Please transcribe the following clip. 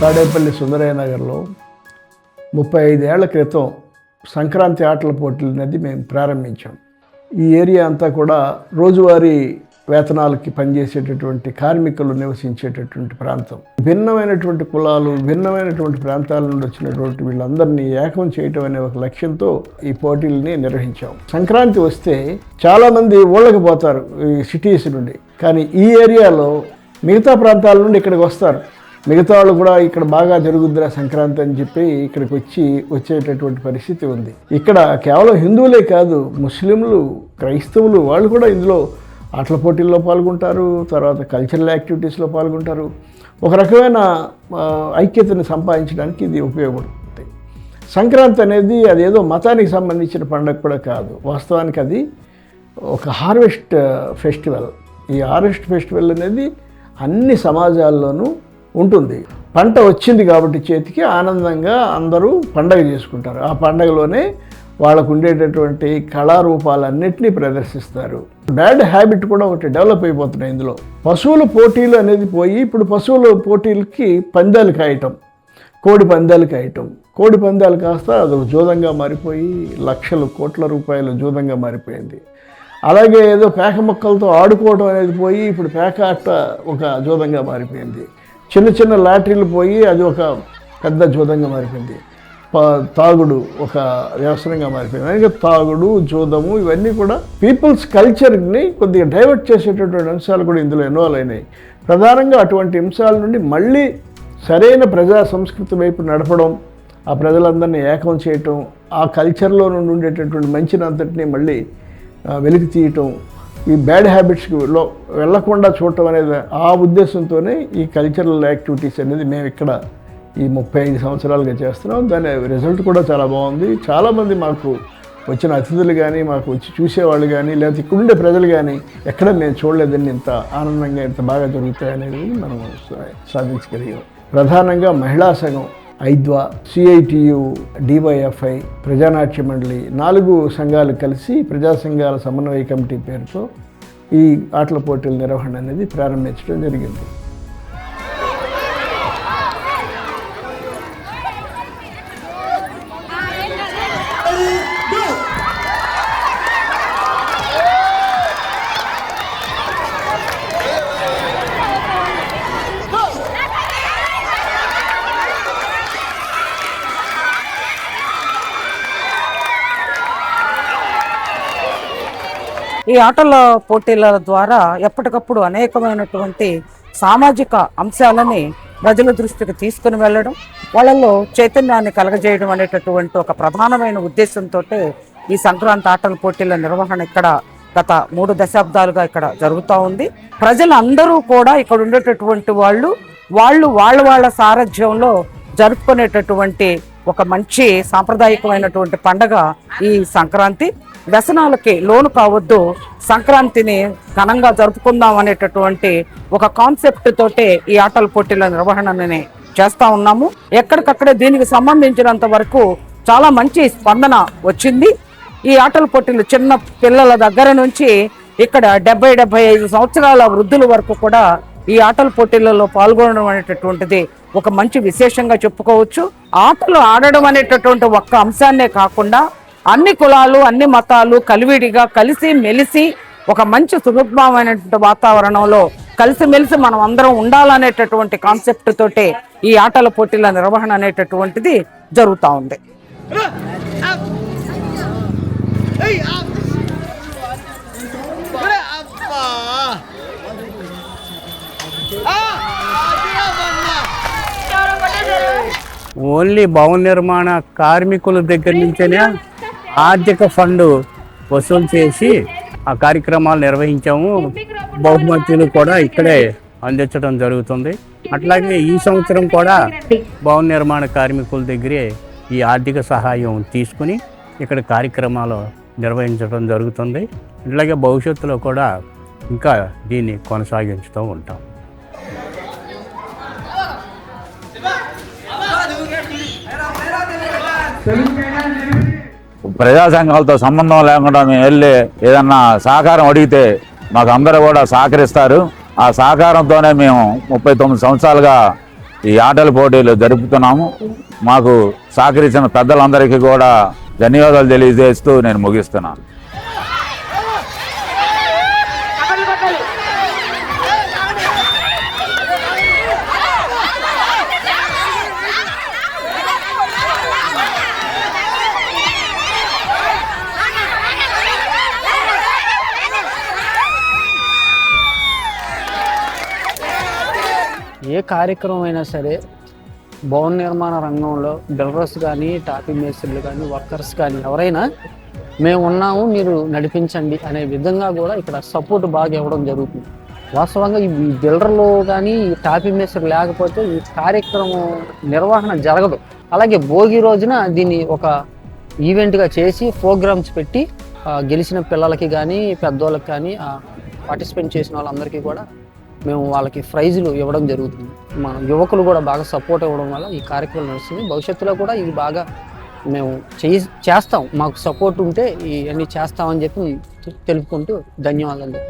తాడేపల్లి సుందరయ్య నగర్లో 35 ఏళ్ల క్రితం సంక్రాంతి ఆటల పోటీలు అనేది మేము ప్రారంభించాం. ఈ ఏరియా అంతా కూడా రోజువారీ వేతనాలకి పనిచేసేటటువంటి కార్మికులు నివసించేటటువంటి ప్రాంతం. భిన్నమైనటువంటి కులాలు, భిన్నమైనటువంటి ప్రాంతాల నుండి వచ్చినటువంటి వీళ్ళందరినీ ఏకం చేయటం అనే ఒక లక్ష్యంతో ఈ పోటీలని నిర్వహించాం. సంక్రాంతి వస్తే చాలామంది ఊళ్ళకి పోతారు ఈ సిటీస్ నుండి, కానీ ఈ ఏరియాలో మిగతా ప్రాంతాల నుండి ఇక్కడికి వస్తారు. మిగతా వాళ్ళు కూడా ఇక్కడ బాగా జరుగుద్దిరా సంక్రాంతి అని చెప్పి ఇక్కడికి వచ్చేటటువంటి పరిస్థితి ఉంది. ఇక్కడ కేవలం హిందువులే కాదు, ముస్లింలు, క్రైస్తవులు వాళ్ళు కూడా ఇందులో ఆటల పోటీల్లో పాల్గొంటారు, తర్వాత కల్చరల్ యాక్టివిటీస్లో పాల్గొంటారు. ఒక రకమైన ఐక్యతను సంపాదించడానికి ఇది ఉపయోగపడుతుంది. సంక్రాంతి అనేది అదేదో మతానికి సంబంధించిన పండుగ కూడా కాదు, వాస్తవానికి అది ఒక హార్వెస్ట్ ఫెస్టివల్. ఈ హార్వెస్ట్ ఫెస్టివల్ అనేది అన్ని సమాజాల్లోనూ ఉంటుంది. పంట వచ్చింది కాబట్టి చేతికి ఆనందంగా అందరూ పండగ చేసుకుంటారు. ఆ పండగలోనే వాళ్ళకు ఉండేటటువంటి కళారూపాలన్నింటినీ ప్రదర్శిస్తారు. బ్యాడ్ హ్యాబిట్ కూడా ఒకటి డెవలప్ అయిపోతున్నాయి ఇందులో. పశువుల పోటీలు అనేది పోయి ఇప్పుడు పశువుల పోటీలకి పందాలు కాయటం, కోడి పందాలు కాయటం, కోడి పందాలు కాస్త అదొక జూదంగా మారిపోయి లక్షల కోట్ల రూపాయల జూదంగా మారిపోయింది. అలాగే ఏదో పేక మొక్కలతో ఆడుకోవడం అనేది పోయి ఇప్పుడు పేక ఆట ఒక జూదంగా మారిపోయింది. చిన్న చిన్న లాటరీలు పోయి అది ఒక పెద్ద జూదంగా మారిపోయింది. తాగుడు ఒక వ్యవసాయంగా మారిపోయింది. అలాగే తాగుడు, జూదము ఇవన్నీ కూడా పీపుల్స్ కల్చర్ని కొద్దిగా డైవర్ట్ చేసేటటువంటి అంశాలు కూడా ఇందులో ఇన్వాల్వ్ అయినాయి. ప్రధానంగా అటువంటి అంశాల నుండి మళ్ళీ సరైన ప్రజా సంస్కృతి వైపు నడపడం, ఆ ప్రజలందరినీ ఏకం చేయటం, ఆ కల్చర్లో నుండి ఉండేటటువంటి మంచినంతటినీ మళ్ళీ వెలికి తీయటం, ఈ బ్యాడ్ హ్యాబిట్స్లో వెళ్లకుండా చూడటం అనేది ఆ ఉద్దేశంతోనే ఈ కల్చరల్ యాక్టివిటీస్ అనేది మేము ఇక్కడ ఈ 35 సంవత్సరాలుగా చేస్తున్నాం. దాని రిజల్ట్ కూడా చాలా బాగుంది. చాలామంది మాకు వచ్చిన అతిథులు కానీ, మాకు వచ్చి చూసేవాళ్ళు కానీ, లేకపోతే ఇక్కడుండే ప్రజలు కానీ ఎక్కడ మేము చూడలేదని ఇంత ఆనందంగా ఇంత బాగా జరుగుతాయనేది మనం సాధించగలిగాం. ప్రధానంగా మహిళా సంఘం, ఐద్వా, సిఐటియు, డివైఎఫ్ఐ, ప్రజానాట్య మండలి 4 సంఘాలు కలిసి ప్రజా సంఘాల సమన్వయ కమిటీ పేరుతో ఈ ఆటల పోటీల నిర్వహణ అనేది ప్రారంభించడం జరిగింది. ఈ ఆటల పోటీల ద్వారా ఎప్పటికప్పుడు అనేకమైనటువంటి సామాజిక అంశాలని ప్రజల దృష్టికి తీసుకుని వెళ్ళడం, వాళ్ళల్లో చైతన్యాన్ని కలగజేయడం అనేటటువంటి ఒక ప్రధానమైన ఉద్దేశంతో ఈ సంక్రాంతి ఆటల పోటీల నిర్వహణ ఇక్కడ గత 3 దశాబ్దాలుగా ఇక్కడ జరుగుతూ ఉంది. ప్రజలందరూ కూడా ఇక్కడ ఉండేటటువంటి వాళ్ళ సారథ్యంలో జరుపుకునేటటువంటి ఒక మంచి సాంప్రదాయకమైనటువంటి పండగ ఈ సంక్రాంతి. వ్యసనాలకి లోను కావద్దు, సంక్రాంతిని ఘనంగా జరుపుకుందాం అనేటటువంటి ఒక కాన్సెప్ట్ తోటే ఈ ఆటల పోటీల నిర్వహణని చేస్తూ ఉన్నాము. ఎక్కడికక్కడే దీనికి సంబంధించినంత వరకు చాలా మంచి స్పందన వచ్చింది. ఈ ఆటల పోటీలు చిన్న పిల్లల దగ్గర నుంచి ఇక్కడ 70-75 సంవత్సరాల వృద్ధుల వరకు కూడా ఈ ఆటల పోటీలలో పాల్గొనడం అనేటటువంటిది ఒక మంచి విశేషంగా చెప్పుకోవచ్చు. ఆటలు ఆడడం అనేటటువంటి ఒక్క అంశాన్నే కాకుండా అన్ని కులాలు, అన్ని మతాలు కలివిడిగా కలిసి మెలిసి ఒక మంచి సుహృద్భావమైనటువంటి వాతావరణంలో కలిసిమెలిసి మనం అందరం ఉండాలనేటటువంటి కాన్సెప్ట్ తోటే ఈ ఆటల పోటీల నిర్వహణ అనేటటువంటిది జరుగుతూ ఉంది. ఓన్లీ భవన నిర్మాణ కార్మికుల దగ్గర నుంచేనే ఆర్థిక ఫండ్ వసూలు చేసి ఆ కార్యక్రమాలు నిర్వహించాము. బహుమతులు కూడా ఇక్కడే అందించడం జరుగుతుంది. అట్లాగే ఈ సంవత్సరం కూడా భవన నిర్మాణ కార్మికుల దగ్గరే ఈ ఆర్థిక సహాయం తీసుకుని ఇక్కడ కార్యక్రమాలు నిర్వహించడం జరుగుతుంది. ఇట్లాగే భవిష్యత్తులో కూడా ఇంకా దీన్ని కొనసాగించుతూ ఉంటాం. ప్రజా సంఘాలతో సంబంధం లేకుండా మేము వెళ్ళి ఏదన్నా సహకారం అడిగితే మాకు అందరూ కూడా సహకరిస్తారు. ఆ సహకారంతోనే మేము 39 సంవత్సరాలుగా ఈ ఆటల పోటీలు జరుపుతున్నాము. మాకు సహకరించిన పెద్దలందరికీ కూడా ధన్యవాదాలు తెలియజేస్తూ నేను ముగిస్తున్నాను. ఏ కార్యక్రమం అయినా సరే భవన నిర్మాణ రంగంలో బిల్డర్స్ కానీ, టాపింగ్ మేస్త్రీలు కానీ, వర్కర్స్ కానీ ఎవరైనా మేము ఉన్నాము మీరు నడిపించండి అనే విధంగా కూడా ఇక్కడ సపోర్ట్ బాగా ఇవ్వడం జరుగుతుంది. వాస్తవంగా ఈ బిల్డర్లు కానీ, ఈ టాపింగ్ మేస్త్రీలు లేకపోతే ఈ కార్యక్రమం నిర్వహణ జరగదు. అలాగే భోగి రోజున దీన్ని ఒక ఈవెంట్గా చేసి ప్రోగ్రామ్స్ పెట్టి గెలిచిన పిల్లలకి కానీ, పెద్దోళ్ళకి కానీ, పార్టిసిపేట్ చేసిన వాళ్ళందరికీ కూడా మేము వాళ్ళకి ప్రైజులు ఇవ్వడం జరుగుతుంది. మన యువకులు కూడా బాగా సపోర్ట్ ఇవ్వడం వల్ల ఈ కార్యక్రమం నడుస్తుంది. భవిష్యత్తులో కూడా ఇది బాగా మేము చేస్తాం. మాకు సపోర్ట్ ఉంటే ఇవన్నీ చేస్తామని చెప్పి తెలుపుకుంటూ ధన్యవాదాలు.